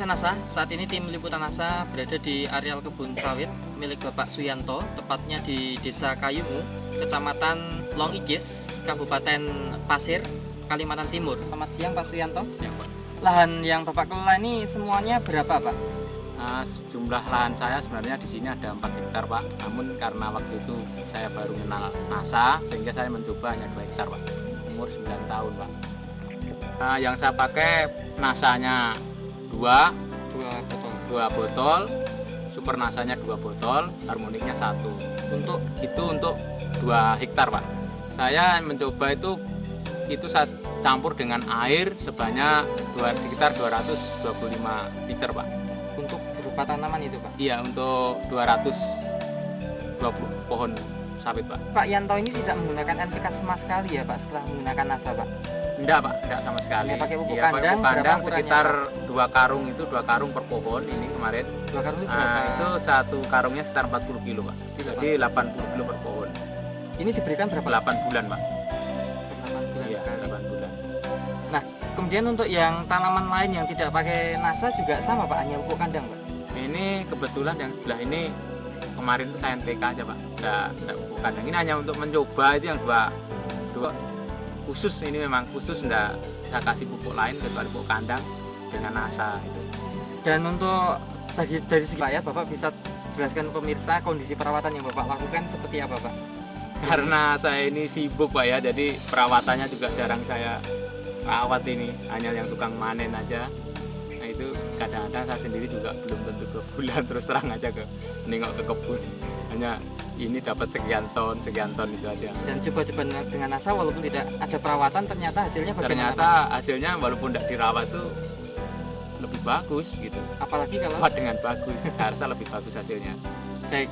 pemirsa NASA, saat ini tim liputan NASA berada di areal kebun sawit milik Bapak Suyanto, tepatnya di Desa Kayungu, Kecamatan Longigis, Kabupaten Pasir, Kalimantan Timur. Selamat siang Pak Suyanto. Siang, Pak. Lahan yang Bapak kelola ini semuanya berapa Pak? Jumlah lahan saya sebenarnya di sini ada 4 hektar Pak. Namun karena waktu itu saya baru kenal NASA, sehingga saya mencoba hanya 2 hektar Pak. Umur 9 tahun Pak. Yang saya pakai NASA-nya 2 botol, super NASA-nya 2 botol, harmoniknya 1. Untuk 2 hektar Pak. Saya mencoba itu saya campur dengan air sebanyak sekitar 225 liter Pak. Untuk berupa tanaman itu Pak? Iya, untuk 220 pohon sawit Pak. Pak Yanto ini tidak menggunakan NPK sama sekali ya Pak setelah menggunakan NASA Pak? Enggak Pak, enggak sama sekali. Hanya pakai pupuk Iya, kandang, pupuk kandang sekitar ukurannya, 2 karung itu 2 karung per pohon ini kemarin. 2 karung itu berapa ya? Itu satu karungnya sekitar 40 kilo Pak. Jadi 80 kilo per pohon. Ini diberikan berapa? 8 bulan Pak. 8 bulan Iya, sekali. 8 bulan. Nah, kemudian untuk yang tanaman lain yang tidak pakai NASA juga sama Pak, hanya pupuk kandang Pak? Ini kebetulan yang sebelah ini kemarin itu saya NPK aja Pak. Enggak pupuk kandang. Ini hanya untuk mencoba itu yang dua khusus, ini memang khusus, enggak saya kasih pupuk lain kecuali pupuk kandang dengan NASA itu. Dan untuk dari segi Pak ya, Bapak bisa jelaskan pemirsa kondisi perawatan yang Bapak lakukan seperti apa Pak? Karena saya ini sibuk Pak ya, jadi perawatannya juga jarang saya rawat ini, hanya yang tukang manen aja. Nah itu kadang-kadang saya sendiri juga belum tentu 2 bulan terus terang aja nengok ke kebun. Hanya ini dapat sekian ton itu aja. Dan coba-coba dengan NASA walaupun tidak ada perawatan ternyata hasilnya bagaimana? Ternyata hasilnya walaupun tidak dirawat tuh lebih bagus gitu. Apalagi kalau dengan bagus, saya rasa lebih bagus hasilnya. Baik.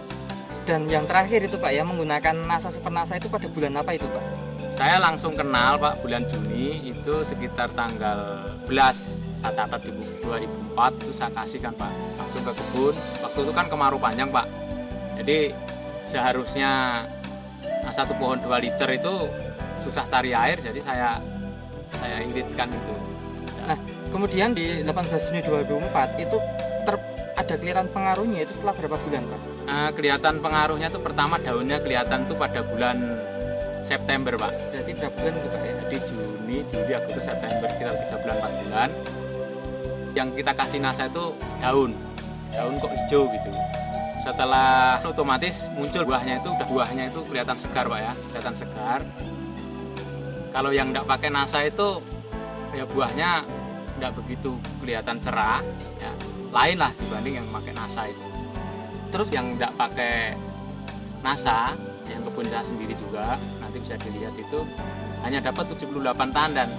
Dan yang terakhir itu Pak ya, menggunakan NASA Super NASA itu pada bulan apa itu Pak? Saya langsung kenal Pak bulan Juni itu sekitar tanggal 11. Saya catat di buku 2004 itu saya kasihkan Pak langsung ke kebun. Waktu itu kan kemarau panjang Pak. Jadi seharusnya 1 pohon 2 liter itu susah cari air, jadi saya iritkan itu. Nah, kemudian di 18 Juni 2024 itu ada kelihatan pengaruhnya itu setelah berapa bulan Pak? Kelihatan pengaruhnya itu pertama daunnya kelihatan tuh pada bulan September Pak. Berarti berapa bulan itu Pak ya? Jadi Juni, Juli, Agustus, September, sekitar 3 bulan 4 bulan. Yang kita kasih NASA itu daun kok hijau gitu. Setelah otomatis muncul buahnya itu kelihatan segar Pak ya, kelihatan segar. Kalau yang tidak pakai NASA itu ya buahnya tidak begitu kelihatan cerah ya. Lain lah dibanding yang pakai NASA itu. Terus yang tidak pakai NASA, yang kebun saya sendiri juga, nanti bisa dilihat itu hanya dapat 78 tandan.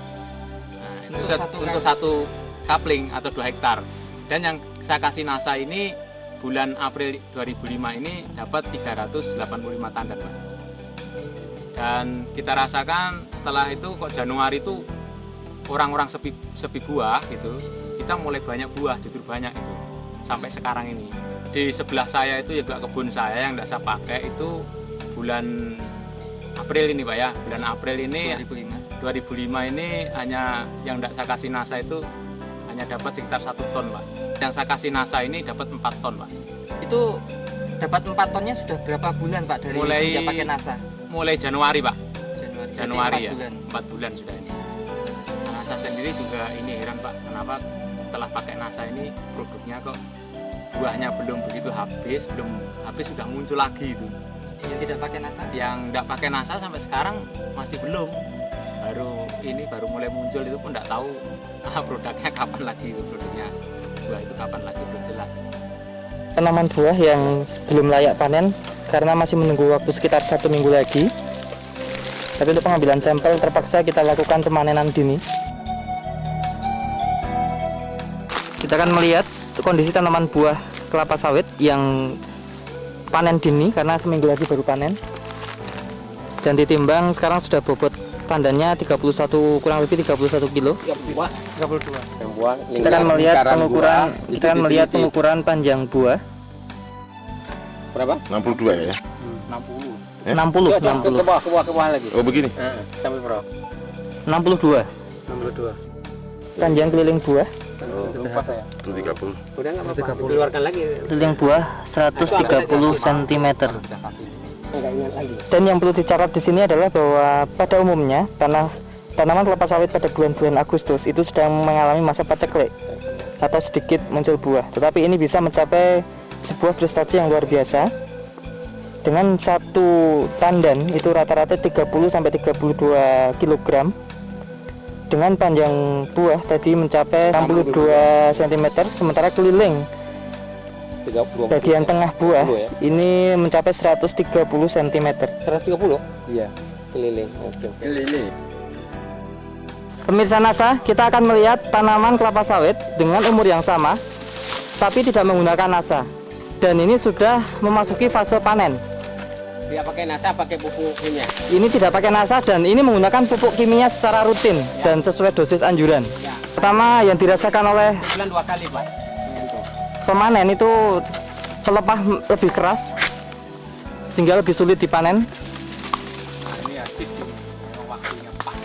Nah, untuk satu kapling atau 2 hektar. Dan yang saya kasih NASA ini bulan April 2005 ini dapat 385 tandan Pak. Dan kita rasakan setelah itu kok Januari itu orang-orang sepi buah gitu, kita mulai banyak buah, justru banyak itu sampai sekarang ini. Di sebelah saya itu juga kebun saya yang tidak saya pakai itu bulan April ini Pak ya, bulan April ini 2005 ini hanya yang tidak saya kasih NASA itu hanya dapat sekitar 1 ton Pak. Yang saya kasih NASA ini dapat 4 ton Pak. Itu dapat 4 tonnya sudah berapa bulan Pak dari sejak pakai NASA? Mulai Januari Pak. Januari 4 ya, bulan. 4 bulan sudah ini. NASA sendiri juga ini heran Pak, kenapa setelah pakai NASA ini produknya kok buahnya belum begitu habis sudah muncul lagi itu. Yang tidak pakai NASA? Yang tidak pakai NASA sampai sekarang masih belum. Baru mulai muncul itu pun tidak tahu produknya kapan lagi, produknya buah itu kapan lagi, belum jelas. Tanaman buah yang belum layak panen karena masih menunggu waktu sekitar 1 minggu lagi. Tapi untuk pengambilan sampel terpaksa kita lakukan pemanenan dini. Kita akan melihat kondisi tanaman buah kelapa sawit yang panen dini karena seminggu lagi baru panen. Dan ditimbang sekarang sudah bobot tandannya 31 kurang lebih 31 kilo. 32. Kita akan melihat pengukuran panjang buah. Berapa? 62 ya? 60. 60. Ke bawah lagi. Oh begini? Sampai berapa? 62. 62. Panjang keliling buah Lupa saya. 30. Udah nggak apa-apa. Keluarkan lagi. Keliling buah 130 cm. Nggak ingat lagi. Dan yang perlu dicatat di sini adalah bahwa pada umumnya tanaman kelapa sawit pada bulan-bulan Agustus itu sedang mengalami masa paceklik atau sedikit muncul buah. Tetapi ini bisa mencapai sebuah prestasi yang luar biasa. Dengan satu tandan itu rata-rata 30 sampai 32 kg. Dengan panjang buah tadi mencapai 62 cm, sementara keliling 30. bagian tengah buah ya? ini mencapai 130 cm. 130? Iya. Keliling. Oke. Ini. Pemirsa NASA, kita akan melihat tanaman kelapa sawit dengan umur yang sama, tapi tidak menggunakan NASA. Dan ini sudah memasuki fase panen. Dia pakai NASA, pakai pupuk kimia. Ini tidak pakai NASA dan ini menggunakan pupuk kimia secara rutin dan sesuai dosis anjuran. Ya. Pertama yang dirasakan oleh Bulan 2 kali, Pak. pemanen itu pelepah lebih keras sehingga lebih sulit dipanen. Nah, ini aktif memang waktunya pas.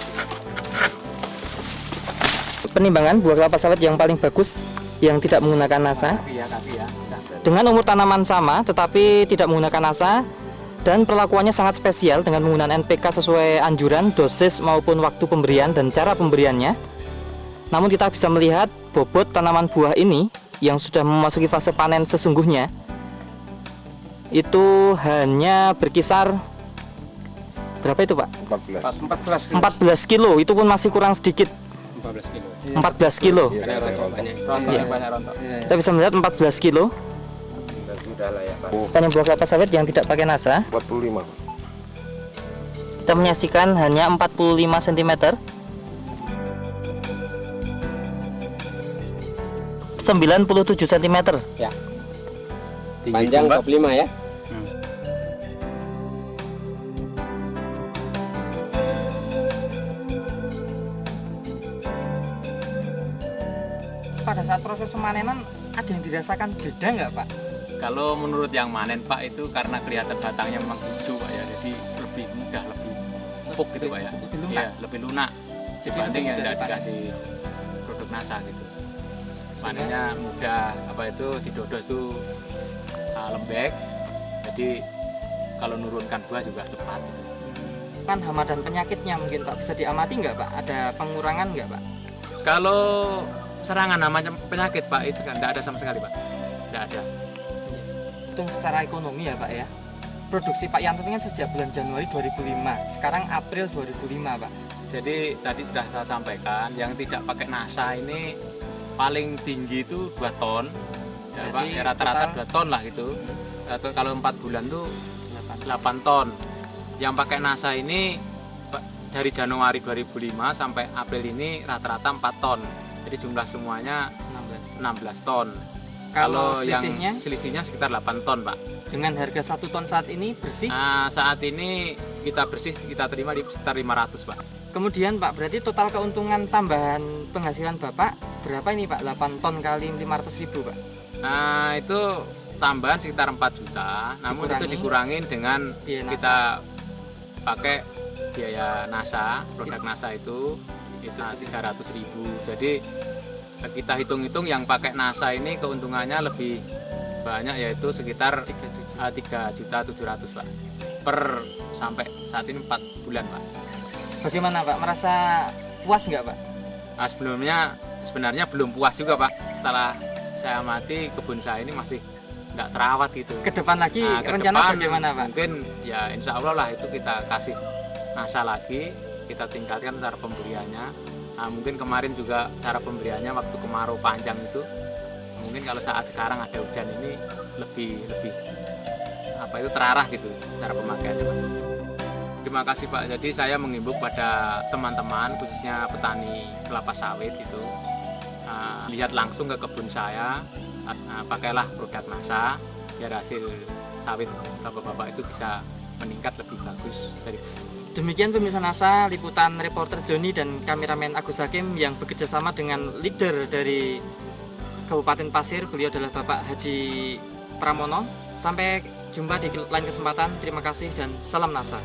Penimbangan buah kelapa sawit yang paling bagus yang tidak menggunakan NASA Tapi ya. dengan umur tanaman sama tetapi tidak menggunakan NASA, dan perlakuannya sangat spesial dengan menggunakan NPK sesuai anjuran, dosis maupun waktu pemberian dan cara pemberiannya. Namun kita bisa melihat bobot tanaman buah ini yang sudah memasuki fase panen sesungguhnya itu hanya berkisar berapa itu Pak? 14. 14 kilo, itu pun masih kurang sedikit. 14 kilo. 14 kilo. Ada rontok banyak. Rontok Iya. banyak rontok. Kita bisa melihat 14 kilo Sudah lah ya, Pak. panen buah kelapa sawit yang tidak pakai NASA. 45. Kita menyaksikan hanya 45 cm. 97 cm. Ya. Tinggi Panjang Mbak. 25 ya. Pada saat proses pemanenan ada yang dirasakan beda nggak Pak? Kalau menurut yang manen Pak itu karena kelihatan batangnya memang hijau Pak ya, jadi lebih mudah, lebih empuk gitu Pak ya. Lebih lunak. Iya, lebih lunak dibanding yang lebih tidak mudah dikasih produk NASA gitu. Panennya mudah, apa itu didodos itu lembek, jadi kalau nurunkan buah juga cepat. Kan hama dan penyakitnya mungkin Pak bisa diamati nggak Pak? Ada pengurangan nggak Pak? Kalau serangan namanya penyakit Pak itu kan tidak ada sama sekali Pak, tidak ada. Itu secara ekonomi ya Pak ya. Produksi Pak Yanto ini kan sejak bulan Januari 2005, sekarang April 2005 Pak. Jadi tadi sudah saya sampaikan yang tidak pakai NASA ini paling tinggi itu 2 ton ya Pak, Jadi ya, rata-rata total- 2 ton lah gitu. Atau kalau 4 bulan tuh 8 ton. Yang pakai NASA ini dari Januari 2005 sampai April ini rata-rata 4 ton. Jadi jumlah semuanya 16 ton. Kalau yang selisihnya selisihnya sekitar 8 ton Pak. dengan harga 1 ton saat ini bersih. Nah, saat ini kita bersih kita terima di sekitar 500 Pak. Kemudian Pak, berarti total keuntungan tambahan penghasilan Bapak berapa ini Pak? 8 ton kali 500.000 Pak. Nah itu tambahan sekitar 4 juta, namun itu dikurangin dengan Biaya NASA. kita pakai biaya NASA, produk NASA itu 300.000. Jadi kita hitung-hitung yang pakai NASA ini keuntungannya lebih banyak, yaitu sekitar 3.700.000 Pak per sampai saat ini 4 bulan Pak. Bagaimana Pak? Merasa puas nggak Pak? Nah, sebenarnya belum puas juga Pak. Setelah saya amati kebun saya ini masih nggak terawat gitu. Ke depan lagi Nah, ke rencana depan bagaimana Pak? Mungkin ya insya Allah lah itu kita kasih NASA lagi, kita tingkatkan cara pemberiannya. Nah, mungkin kemarin juga cara pemberiannya waktu kemarau panjang itu, mungkin kalau saat sekarang ada hujan ini lebih apa itu terarah gitu cara pemakaiannya Pak. Terima kasih Pak. Jadi saya mengimbau pada teman-teman khususnya petani kelapa sawit itu lihat langsung ke kebun saya, pakailah produk NASA biar hasil sawit bapak-bapak itu bisa meningkat lebih bagus dari Demikian pemirsa NASA, liputan reporter Joni dan kameramen Agus Hakim yang bekerja sama dengan leader dari Kabupaten Pasir. Beliau adalah Bapak Haji Pramono. Sampai jumpa di lain kesempatan. Terima kasih dan salam NASA.